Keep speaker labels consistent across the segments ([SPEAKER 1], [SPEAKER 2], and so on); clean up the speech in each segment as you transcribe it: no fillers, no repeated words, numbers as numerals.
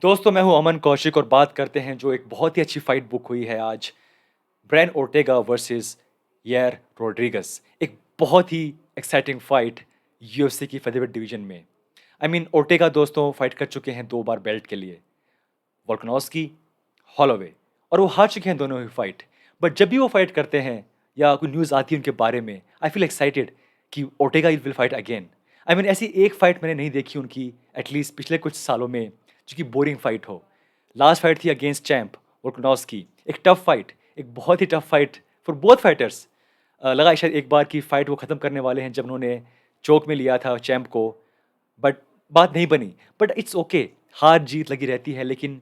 [SPEAKER 1] दोस्तों मैं हूं अमन कौशिक और बात करते हैं जो एक बहुत ही अच्छी फाइट बुक हुई है आज। ब्रायन ओर्टेगा वर्सेस यार रोड्रिगस। एक बहुत ही एक्साइटिंग फाइट यूएफसी की फेदरवेट डिवीजन में। ओर्टेगा दोस्तों फाइट कर चुके हैं 2 बार बेल्ट के लिए, वोल्कानोस्की, हॉलोवे, और वो हार चुके हैं दोनों ही फाइट। बट जब भी वो फाइट करते हैं या कोई न्यूज़ आती है उनके बारे में, आई फील एक्साइटेड कि ओर्टेगा विल फाइट अगेन। ऐसी एक फाइट मैंने नहीं देखी उनकी एटलीस्ट पिछले कुछ सालों में जो कि बोरिंग फाइट हो। लास्ट फाइट थी अगेंस्ट चैंप वोल्कानोस्की, एक टफ फाइट, एक बहुत ही tough fight for both fighters. लगा शायद एक बार की फाइट वो ख़त्म करने वाले हैं जब उन्होंने चोक में लिया था चैंप को, बट बात नहीं बनी। बट इट्स ओके, हार जीत लगी रहती है, लेकिन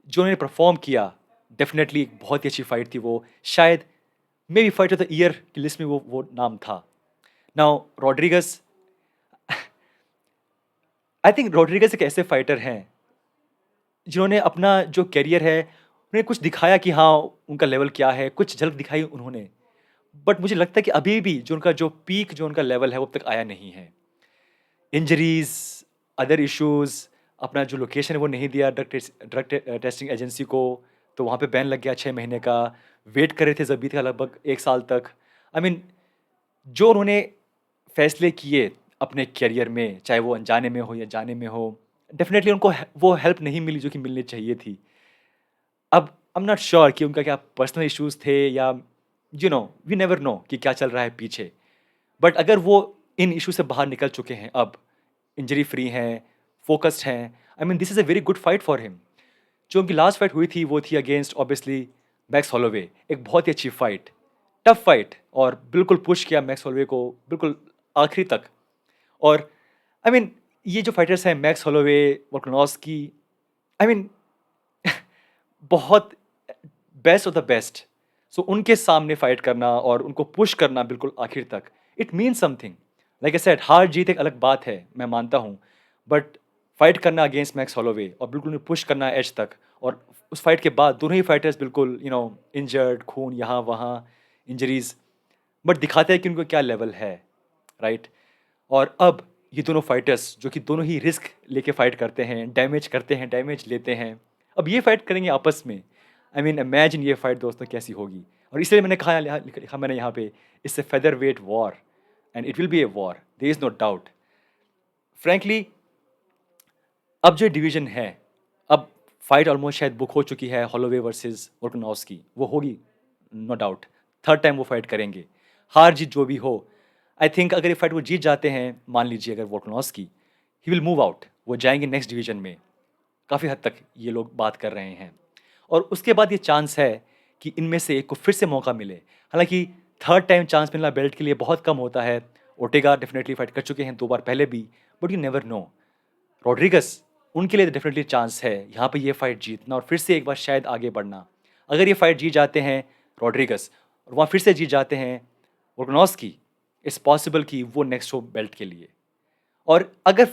[SPEAKER 1] जो उन्होंने परफॉर्म किया डेफिनेटली एक बहुत ही अच्छी फाइट थी वो। शायद may be fight of the year की लिस्ट में वो नाम था। Now Rodrigues, I think Rodrigues एक ऐसे फाइटर हैं जिन्होंने अपना जो करियर है उन्हें कुछ दिखाया कि हाँ उनका लेवल क्या है, कुछ झलक दिखाई उन्होंने। बट मुझे लगता है कि अभी भी जो उनका जो पीक जो उनका लेवल है वो अब तक आया नहीं है। इंजरीज, अदर इश्यूज, अपना जो लोकेशन है वो नहीं दिया ड्रग टेस्टिंग एजेंसी को, तो वहाँ पे बैन लग गया 6 महीने का। वेट कर रहे थे जबीत का लगभग 1 साल तक। आई मीन जो उन्होंने फैसले किए अपने करियर में, चाहे वो अनजाने में हो या जाने में हो, डेफिनेटली उनको वो हेल्प नहीं मिली जो कि मिलनी चाहिए थी। अब आई एम नॉट श्योर कि उनका क्या पर्सनल इश्यूज थे या वी नेवर नो कि क्या चल रहा है पीछे। बट अगर वो इन इशू से बाहर निकल चुके हैं, अब इंजरी फ्री हैं, फोकस्ड हैं, this is a very good fight for him. जो उनकी लास्ट फाइट हुई थी वो थी अगेंस्ट ऑब्वियसली मैक्स हॉलोवे, एक बहुत ही अच्छी फाइट, टफ फाइट, और बिल्कुल पुश किया मैक्स हॉलोवे को बिल्कुल आखिरी तक। और आई I मीन ये जो फाइटर्स हैं मैक्स हॉलोवे, वोल्कानोस्की, आई मीन बहुत बेस्ट ऑफ द बेस्ट। सो उनके सामने फाइट करना और उनको पुश करना बिल्कुल आखिर तक, it mean something. Like I said, हार जीत एक अलग बात है, मैं मानता हूँ, बट फाइट करना अगेंस्ट मैक्स हॉलोवे और बिल्कुल उन्हें पुश करना एज तक, और उस फाइट के बाद दोनों ही फाइटर्स बिल्कुल इंजर्ड, खून यहाँ वहाँ, इंजरीज, बट दिखाते हैं कि उनको क्या लेवल है, राइट। और अब ये दोनों फाइटर्स जो कि दोनों ही रिस्क लेके फाइट करते हैं, डैमेज करते हैं, डैमेज लेते हैं, अब ये फाइट करेंगे आपस में। इमेजिन ये फाइट दोस्तों कैसी होगी। और इसलिए मैंने कहा, लिखा मैंने यहाँ पे, इससे feather weight war, and it will be a war, there is no doubt. Frankly अब जो डिवीजन है, अब फाइट ऑलमोस्ट शायद बुक हो चुकी है, हॉलोवे वर्सेस वोल्कानोस्की, वो होगी नो डाउट। थर्ड टाइम वो फाइट करेंगे, हार जीत जो भी हो। आई थिंक अगर ये फाइट वो जीत जाते हैं, मान लीजिए अगर वोल्कानोस्की, ही विल मूव आउट, वो जाएंगे नेक्स्ट डिवीजन में। काफ़ी हद तक ये लोग बात कर रहे हैं, और उसके बाद ये चांस है कि इनमें से एक को फिर से मौका मिले। हालांकि थर्ड टाइम चांस मिलना बेल्ट के लिए बहुत कम होता है। ओटेगा डेफिनेटली फाइट कर चुके हैं 2 बार पहले भी, but you never no. Rodrigues, उनके लिए डेफिनेटली चांस है यहाँ पे ये फाइट जीतना और फिर से एक बार शायद आगे बढ़ना। अगर ये फाइट जीत जाते हैं रॉड्रिगस और वहाँ फिर से जीत जाते हैं वोल्कानोस्की, इट्स पॉसिबल कि वो नेक्स्ट हो बेल्ट के लिए। और अगर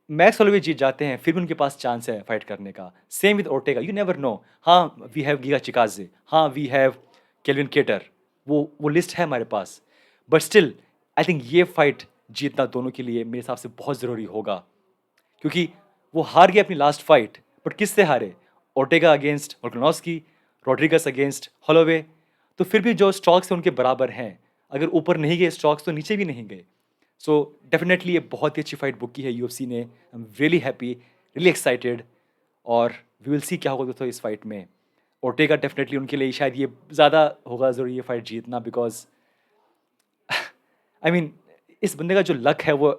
[SPEAKER 1] मैक्स होलोवे जीत जाते हैं फिर भी उनके पास चांस है फाइट करने का। Same with Ortega, you never no. हाँ वी हैव गीगा चिकाजे, हाँ वी हैव केल्विन केटर, वो लिस्ट है हमारे पास, बट स्टिल आई थिंक ये फाइट जीतना दोनों के लिए मेरे हिसाब से बहुत ज़रूरी होगा। क्योंकि वो हार गए अपनी लास्ट फाइट, बट किससे हारे? Ortega against Volkanovski, Rodriguez against Holloway. तो फिर भी जो स्टॉक्स हैं उनके बराबर हैं, अगर ऊपर नहीं गए स्टॉक्स तो नीचे भी नहीं गए। सो डेफिनेटली ये बहुत ही अच्छी फाइट बुक की है यूएफसी ने। I am really happy, really excited, और वी विल सी क्या होगा दोस्तों इस फाइट में। ओर्टेगा डेफिनेटली उनके लिए शायद ये ज़्यादा होगा ज़रूरी ये फाइट जीतना, बिकॉज आई मीन इस बंदे का जो लक है वो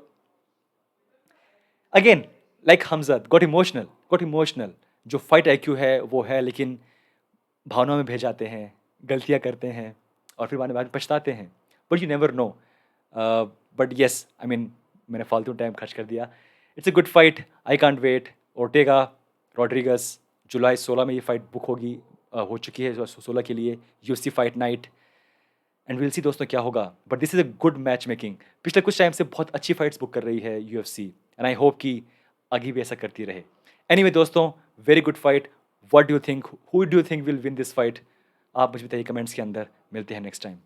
[SPEAKER 1] अगेन, लाइक हमजद, गॉट इमोशनल। जो फाइट आईक्यू है वो है, लेकिन भावनाओं में बह जाते हैं, गलतियां करते हैं, और फिर बाद में पछताते हैं। But you never know. But yes, मैंने फालतू टाइम खर्च कर दिया। It's a good fight, I can't wait. Ortega, Rodriguez, जुलाई 16 में ये फाइट बुक होगी, हो चुकी है 16 के लिए, UFC fight night, and will see दोस्तों क्या होगा। But this is a good match making. पिछले कुछ टाइम से बहुत अच्छी फाइट्स बुक कर रही है यूएफसी, एंड आई होप कि आगे भी ऐसा करती रहे। एनीवे दोस्तों, very good fight. What do you think, who do you think will win this fight? आप मुझे बताइए कमेंट्स के अंदर। मिलते हैं नेक्स्ट टाइम।